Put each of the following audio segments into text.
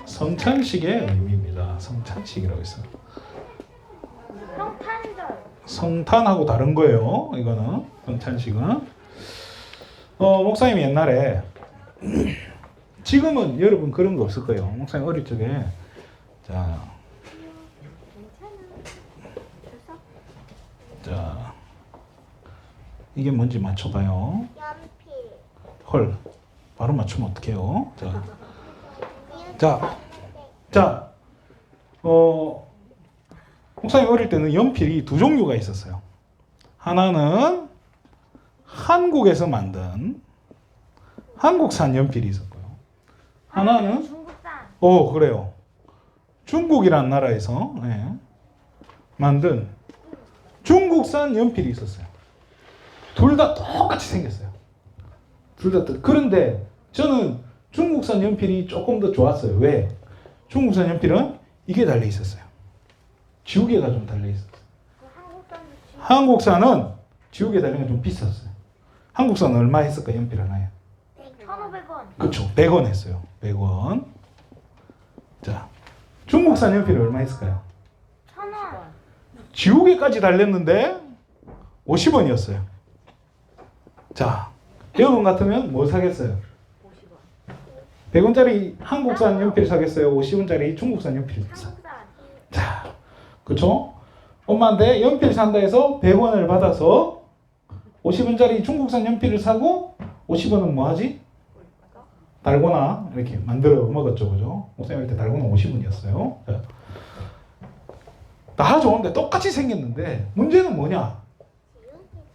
성찬식의 의미입니다. 성찬식이라고 있어요. 성탄절. 성탄하고 다른 거예요. 이거는 성찬식은. 목사님이 옛날에 지금은 여러분 그런 거 없을 거예요. 목사님 어릴 적에 자 이게 뭔지 맞춰봐요. 연필. 헐 바로 맞추면 어떡해요. 자, 목사님 어릴 때는 연필이 두 종류가 있었어요. 하나는 한국에서 만든 한국산 연필이 있었고요. 하나는 중국산. 그래요. 중국이라는 나라에서 만든 중국산 연필이 있었어요. 둘 다 똑같이 생겼어요. 그런데 저는 중국산 연필이 조금 더 좋았어요. 왜? 중국산 연필은 이게 달려 있었어요. 지우개가 좀 달려 있었어요. 한국산은 지우개 달린 건 좀 비쌌어요. 한국산은 얼마 했을까 연필 하나에? 1,500원. 그렇죠. 100원 했어요. 100원. 자, 중국산 연필이 얼마 했을까요? 1,000원. 지우개까지 달렸는데 50원이었어요. 자, 여러분 같으면 뭐 사겠어요? 100원짜리 한국산 연필 사겠어요? 50원짜리 중국산 연필 사. 자, 그렇죠? 엄마한테 연필 산다 해서 100원을 받아서 50원짜리 중국산 연필을 사고 50원은 뭐 하지? 달고나 이렇게 만들어 먹었죠. 그죠? 목사님 때 달고나 50원이었어요. 다 좋은데 똑같이 생겼는데 문제는 뭐냐?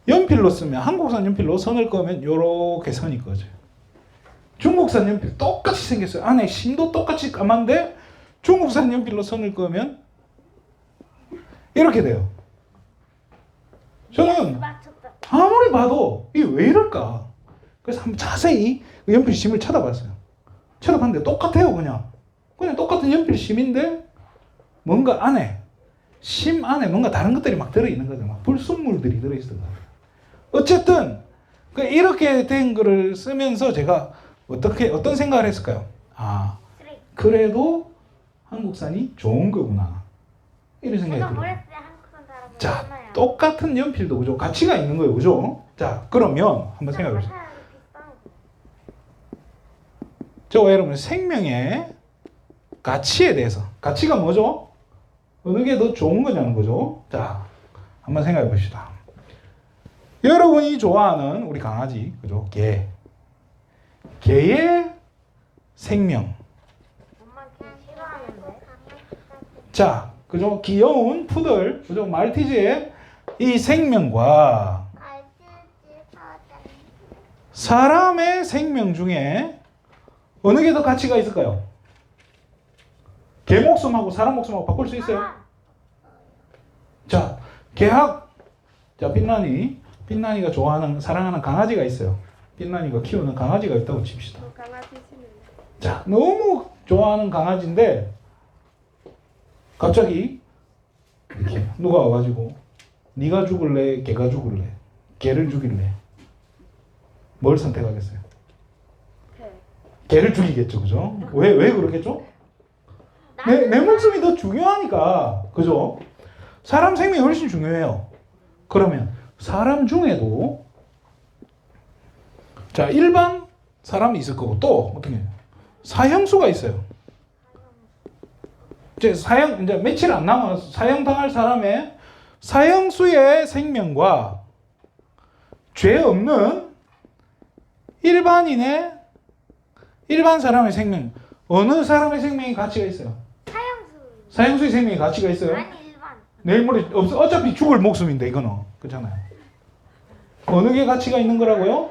연필로 쓰면 한국산 연필로 선을 그으면 요렇게 선이 그어져요. 중국산 연필 똑같이 생겼어요. 안에 심도 똑같이 까만데 중국산 연필로 선을 그으면 이렇게 돼요. 저는 아무리 봐도 이게 왜 이럴까? 그래서 한번 자세히 그 연필 심을 쳐다봤어요. 쳐다봤는데 똑같아요. 그냥 똑같은 연필 심인데 뭔가 안에 심 안에 뭔가 다른 것들이 막 들어있는 거죠. 막 불순물들이 들어있는 거예요. 어쨌든 이렇게 된 거를 쓰면서 제가 어떤 생각을 했을까요? 아, 그래도 한국산이 좋은 거구나. 이런 생각이 들어요. 자, 똑같은 연필도 그죠? 가치가 있는 거예요. 그죠? 자, 그러면 한번 생각해 보세요. 저와 여러분 생명의 가치에 대해서. 가치가 뭐죠? 어느 게 더 좋은 거냐는 거죠. 자, 한번 생각해 봅시다. 여러분이 좋아하는 우리 강아지, 그죠? 개의 생명. 자, 그죠? 귀여운 푸들, 그죠? 말티즈의 이 생명과 사람의 생명 중에 어느 게 더 가치가 있을까요? 개 목숨하고 사람 목숨하고 바꿀 수 있어요? 자, 자, 빛나니가 좋아하는, 사랑하는 강아지가 있어요. 빛나니가 키우는 강아지가 있다고 칩시다. 자, 너무 좋아하는 강아지인데 갑자기 이렇게 누가 와가지고 네가 죽을래? 걔가 죽을래? 걔를 죽일래? 뭘 선택하겠어요? 걔를 죽이겠죠. 그죠? 왜 그렇겠죠? 내 목숨이 더 중요하니까. 그죠? 사람 생명이 훨씬 중요해요. 그러면 사람 중에도 자, 일반 사람이 있을 거고 또 어떻게 사형수가 있어요. 이제 며칠 안 남아서 사형당할 사람의 사형수의 생명과 죄 없는 일반 사람의 생명, 어느 사람의 생명이 가치가 있어요? 사형수의 생명이 가치가 있어요? 아니, 일반. 내일 모레 없어. 어차피 죽을 목숨인데 이거는 그렇잖아요. 어느 게 가치가 있는 거라고요?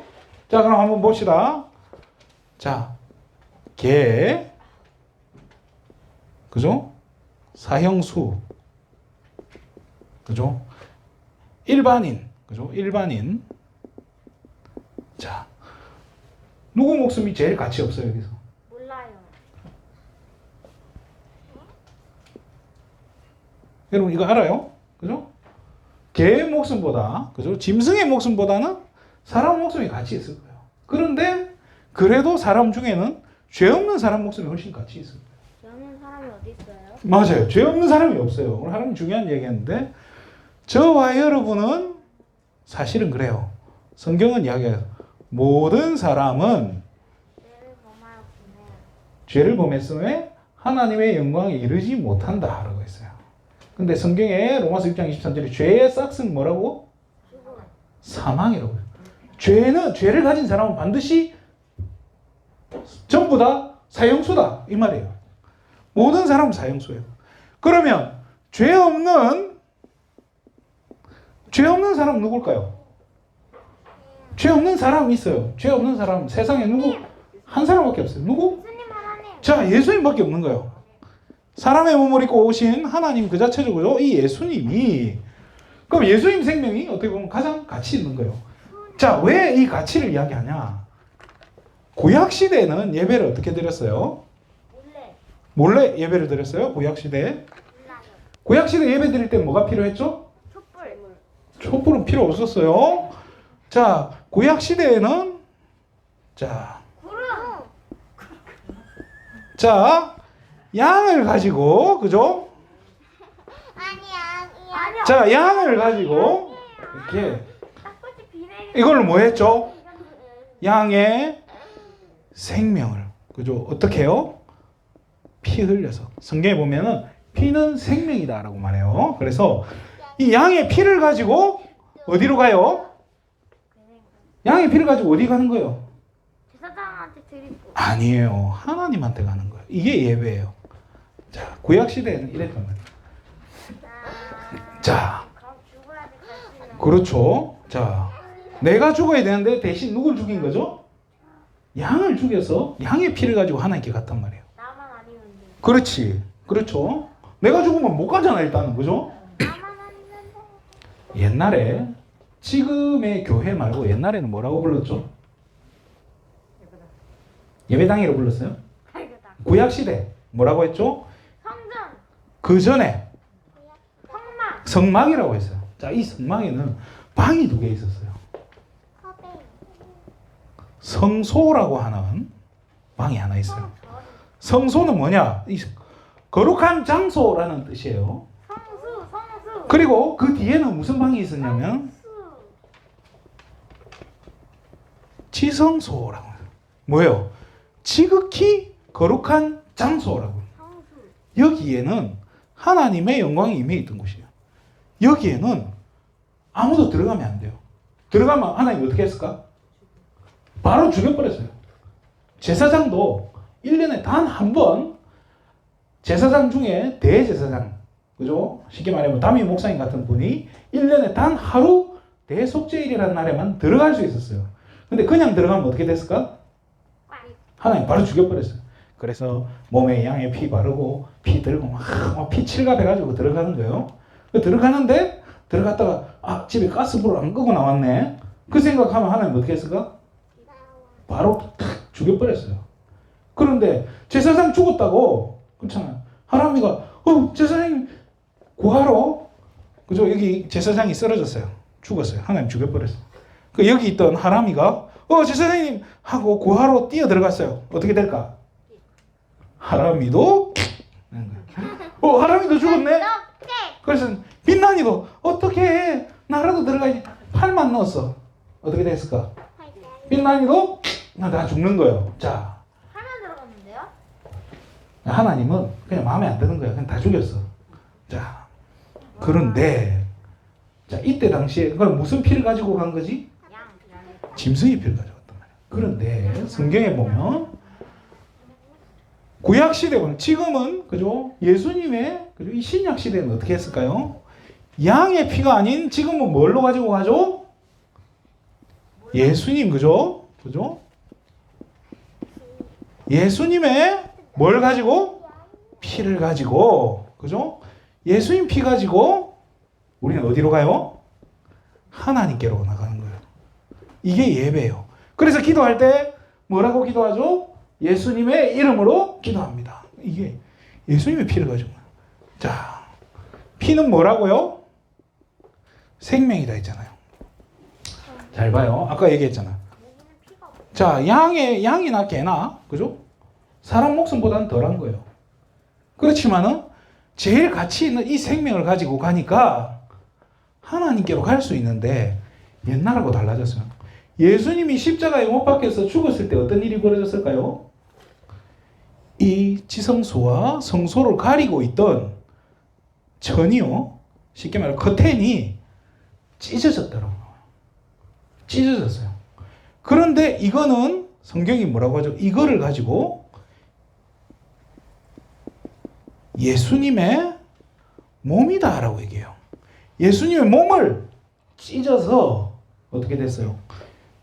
자, 그럼 한번 봅시다. 자, 개, 그죠? 사형수, 그죠? 일반인, 그죠? 일반인. 자, 누구 목숨이 제일 가치 없어요 여기서? 몰라요. 여러분 이거 알아요? 그죠? 개의 목숨보다, 그죠? 짐승의 목숨보다는 사람 목숨이 가치 있을 거예요. 그런데 그래도 사람 중에는 죄 없는 사람 목숨이 훨씬 가치 있어요. 죄 없는 사람이 어디 있어요? 맞아요. 죄 없는 사람이 없어요. 오늘 하나님 중요한 얘기했는데 저와 여러분은 사실은 그래요. 성경은 이야기해요. 모든 사람은 죄를 범하였으며 죄를 범했음에 하나님의 영광에 이르지 못한다 라고 했어요. 근데 성경에 로마서 6장 23절에 죄의 싹은 뭐라고? 죽음. 사망이라고 해요. 죄를 가진 사람은 반드시 전부 다 사형수다 이 말이에요. 모든 사람은 사형수예요. 그러면 죄 없는 사람은 누굴까요? 죄 없는 사람이 있어요. 죄 없는 사람 세상에 누구? 한 사람밖에 없어요. 누구? 예수님 하나님. 자, 예수님밖에 없는 거예요. 사람의 몸을 입고 오신 하나님 그 자체적으로 이 예수님이, 그럼 예수님 생명이 어떻게 보면 가장 가치 있는 거예요. 자, 왜 이 가치를 이야기하냐? 구약 시대에는 예배를 어떻게 드렸어요? 몰래 예배를 드렸어요. 구약 시대에. 몰라요. 구약 시대 예배 드릴 때 뭐가 필요했죠? 촛불. 촛불은 필요 없었어요. 자, 구약 시대에는 자, 양을 가지고, 그죠? 아니야. 자, 양을 가지고 이렇게 딱꼬치 비례. 이걸 뭐 했죠? 양의 생명을, 그죠? 어떻게 해요? 피 흘려서. 성경에 보면은 피는 생명이다라고 말해요. 그래서 이 양의 피를 가지고 어디로 가요? 양의 피를 가지고 어디 가는 거예요? 제사장한테 드리고. 아니에요. 하나님한테 가는 거예요. 이게 예배예요. 자, 구약 시대에는 이랬단 말이에요. 자, 그럼 죽어야 될것 그렇죠. 자, 내가 죽어야 되는데 대신 누굴 죽인 거죠? 양을 죽여서 양의 피를 가지고 하나님께 갔단 말이에요. 나만 아니면 돼. 그렇지. 그렇죠. 내가 죽으면 못 가잖아, 일단은. 그죠? 나만 아니면 돼. 옛날에, 지금의 교회 말고 옛날에는 뭐라고 불렀죠? 예배당이라고 불렀어요? 알겠다. 구약 시대 뭐라고 했죠? 성전. 그 전에 성막. 성막이라고 했어요. 자, 이 성막에는 방이 2개 있었어요. 성소라고 하는 방이 하나 있어요. 성소는 뭐냐? 이 거룩한 장소라는 뜻이에요. 성수. 그리고 그 뒤에는 무슨 방이 있었냐면 지성소라고 해요. 뭐예요? 지극히 거룩한 장소라고. 성수. 여기에는 하나님의 영광이 임해 있던 곳이에요. 여기에는 아무도 들어가면 안 돼요. 들어가면 하나님 어떻게 했을까? 바로 죽여버렸어요. 제사장도 1년에 단 한 번, 제사장 중에 대제사장, 그죠? 쉽게 말하면 담임 목사님 같은 분이 1년에 단 하루 대속죄일이라는 날에만 들어갈 수 있었어요. 근데 그냥 들어가면 어떻게 됐을까? 하나님 바로 죽여버렸어요. 그래서 몸에 양의 피 바르고 피 들고 막 피 칠갑해가지고 들어가는 거예요. 들어가는데 들어갔다가 집에 가스불을 안 끄고 나왔네. 그 생각하면 하나님 어떻게 했을까? 바로 탁 죽여버렸어요. 그런데 제사장 죽었다고, 그렇잖아요. 하나님이가 제사장님 구하러, 그죠? 여기 제사장이 쓰러졌어요. 죽었어요. 하나님 죽여버렸어요. 그 여기 있던 하람이가 제사장님 하고 구하러 뛰어 들어갔어요. 어떻게 될까? 하람이도 하람이도 죽었네. 그래서 빛난이도 어떻게 해? 나라도 들어가야지. 팔만 넣었어. 어떻게 됐을까? 빛난이도 나 죽는 거예요. 자, 하나 들어갔는데요? 하나님은 그냥 마음에 안 드는 거야. 그냥 다 죽였어. 자, 그런데 자, 이때 당시에 그걸 무슨 피를 가지고 간 거지? 양. 짐승의 피를 가져갔단 말이에요. 그런데 성경에 보면 구약 시대 보면 지금은, 그죠? 예수님의, 그죠? 이 신약 시대는 어떻게 했을까요? 양의 피가 아닌 지금은 뭘로 가지고 가죠? 예수님, 그죠? 그죠? 예수님의 뭘 가지고? 피를 가지고, 그죠? 예수님 피 가지고 우리는 어디로 가요? 하나님께로 나가는 거예요. 이게 예배예요. 그래서 기도할 때 뭐라고 기도하죠? 예수님의 이름으로 기도합니다. 이게 예수님의 피를 가지고. 자, 피는 뭐라고요? 생명이다 했잖아요. 잘 봐요. 아까 얘기했잖아. 여기는 피가 없어. 자, 양이나 개나, 그죠? 사람 목숨보다는 덜한 거예요. 그렇지만은 제일 가치 있는 이 생명을 가지고 가니까 하나님께로 갈 수 있는데 옛날하고 달라졌어요. 예수님이 십자가에 못 박혀서 죽었을 때 어떤 일이 벌어졌을까요? 이 지성소와 성소를 가리고 있던 천이요, 쉽게 말해 커튼이 찢어졌더라고요. 찢어졌어요. 그런데 이거는 성경이 뭐라고 하죠? 이거를 가지고 예수님의 몸이다라고 얘기해요. 예수님의 몸을 찢어서 어떻게 됐어요?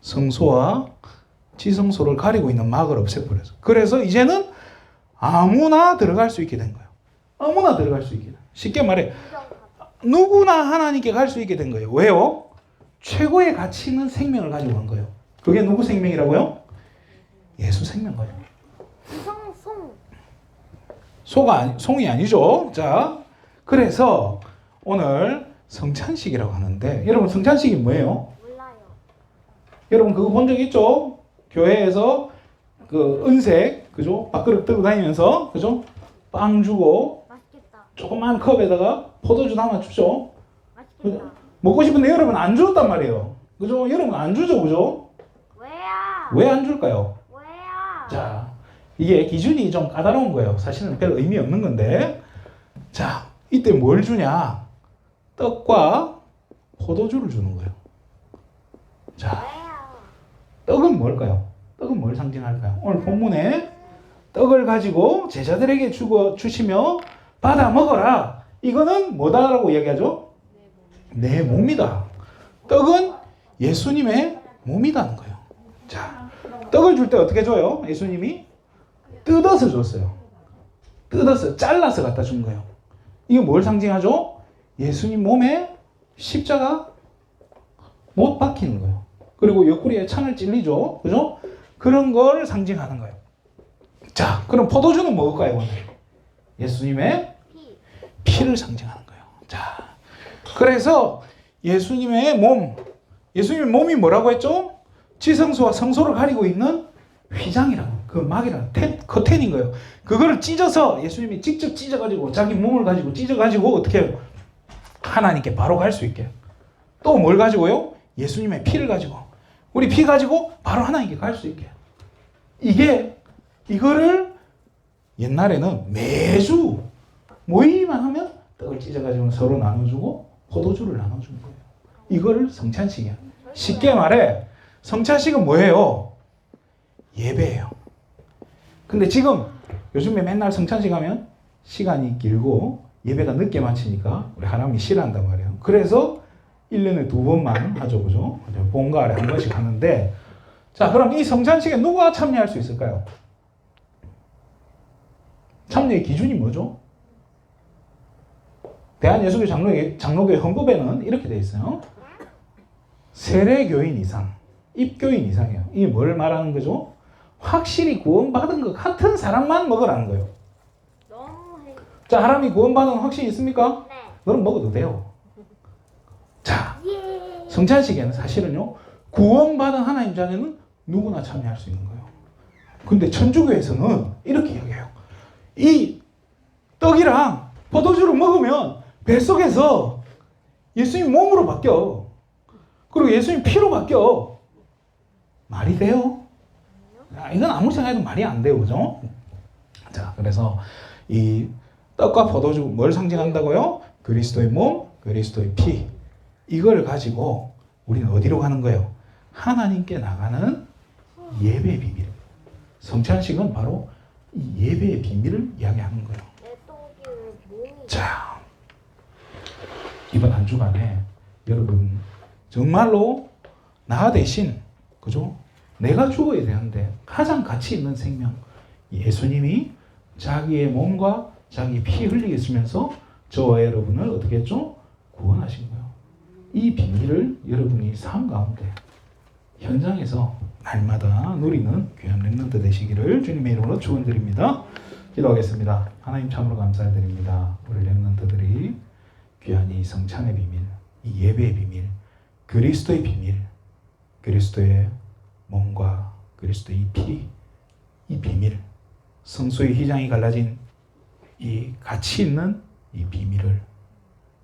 성소와 지성소를 가리고 있는 막을 없애버려서. 그래서 이제는 아무나 들어갈 수 있게 된 거예요. 아무나 들어갈 수 있게 된 거예요. 쉽게 말해 누구나 하나님께 갈 수 있게 된 거예요. 왜요? 최고의 가치 있는 생명을 가지고 간 거예요. 그게 누구 생명이라고요? 예수 생명 가지고. 지성송. 송이 아니죠. 자, 그래서 오늘 성찬식이라고 하는데 여러분 성찬식이 뭐예요? 몰라요. 여러분 그거 본 적 있죠? 교회에서 그 은색 그죠? 밥그릇 들고 다니면서 그죠? 빵 주고 맛있겠다. 조그만 컵에다가 포도주 담아 주죠. 맛있겠다. 먹고 싶은데 여러분 안 줬단 말이에요. 그죠? 여러분 안 주죠, 그죠? 왜야? 왜 안 줄까요? 왜야? 자, 이게 기준이 좀 까다로운 거예요. 사실은 별 의미 없는 건데. 자, 이때 뭘 주냐? 떡과 포도주를 주는 거예요. 자, 왜야? 떡은 뭘까요? 떡은 뭘 상징할까요? 오늘 본문에 떡을 가지고 제자들에게 주시며 받아 먹어라. 이거는 뭐다라고 이야기하죠? 내 몸이다. 떡은 예수님의 몸이다는 거예요. 자, 떡을 줄 때 어떻게 줘요? 예수님이 뜯어서 줬어요. 뜯어서 잘라서 갖다 준 거예요. 이게 뭘 상징하죠? 예수님 몸에 십자가 못 박히는 거예요. 그리고 옆구리에 창을 찔리죠. 그죠? 그런 걸 상징하는 거예요. 자, 그럼 포도주는 뭘까요, 오늘? 예수님의 피. 피를 상징하는 거예요. 자, 그래서 예수님의 몸이 뭐라고 했죠? 지성소와 성소를 가리고 있는 휘장이라고, 그 막이라는 커튼인 거예요. 그거를 찢어서 예수님이 직접 찢어가지고 자기 몸을 가지고 찢어가지고 어떻게 해요? 하나님께 바로 갈 수 있게. 또 뭘 가지고요? 예수님의 피를 가지고 우리 피 가지고 바로 하나님께 갈 수 있게. 이거를 옛날에는 매주 모이기만 하면 떡을 찢어가지고 서로 나눠주고 포도주를 나눠주는 거예요. 이거를 성찬식이야. 쉽게 말해 성찬식은 뭐예요? 예배예요. 근데 지금 요즘에 맨날 성찬식 하면 시간이 길고 예배가 늦게 마치니까 우리 하나님이 싫어한단 말이에요. 그래서 1년에 2번만 하죠. 그죠? 봄가을에 한 번씩 하는데, 자, 그럼 이 성찬식에 누가 참여할 수 있을까요? 참여의 기준이 뭐죠? 대한예수교 장로교회 헌법에는 이렇게 되어 있어요. 세례교인 이상, 입교인 이상이에요. 이게 뭘 말하는 거죠? 확실히 구원받은 것 같은 사람만 먹으라는 거예요. 너무해. 자, 하나님이 구원받은 확신이 있습니까? 네. 그럼 먹어도 돼요. 자, 예. 성찬식에는 사실은요, 구원받은 하나님 자녀는 누구나 참여할 수 있는 거예요. 근데 천주교에서는 이렇게 이야기해요. 이 떡이랑 포도주를 먹으면 뱃속에서 예수님 몸으로 바뀌어. 그리고 예수님 피로 바뀌어. 말이 돼요? 이건 아무리 생각해도 말이 안 돼요. 그죠? 자, 그래서 이 떡과 포도주 뭘 상징한다고요? 그리스도의 몸, 그리스도의 피. 이걸 가지고 우리는 어디로 가는 거예요? 하나님께 나가는 예배의 비밀. 성찬식은 바로 이 예배의 비밀을 이야기하는 거예요. 내 떡이 몸이. 자, 이번 한 주간에 여러분 정말로 나 대신, 그죠? 내가 죽어야 되는데 가장 가치 있는 생명, 예수님이 자기의 몸과 자기 피 흘리게 쓰면서 저와 여러분을 어떻게 했죠? 구원하신 거예요. 이 비밀을 여러분이 삶 가운데 현장에서 날마다 누리는 귀한 렘넌트 되시기를 주님의 이름으로 축원드립니다. 기도하겠습니다. 하나님 참으로 감사드립니다. 우리 렘넌트들이 귀한 이 성찬의 비밀, 이 예배의 비밀, 그리스도의 비밀, 그리스도의 몸과 그리스도의 피, 이 비밀, 성소의 휘장이 갈라진 이 가치 있는 이 비밀을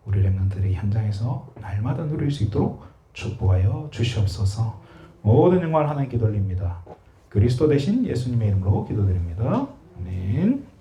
우리 렘넌트들의 현장에서 날마다 누릴 수 있도록 축복하여 주시옵소서. 모든 영광을 하나님께 돌립니다. 그리스도 대신 예수님의 이름으로 기도드립니다. 아멘.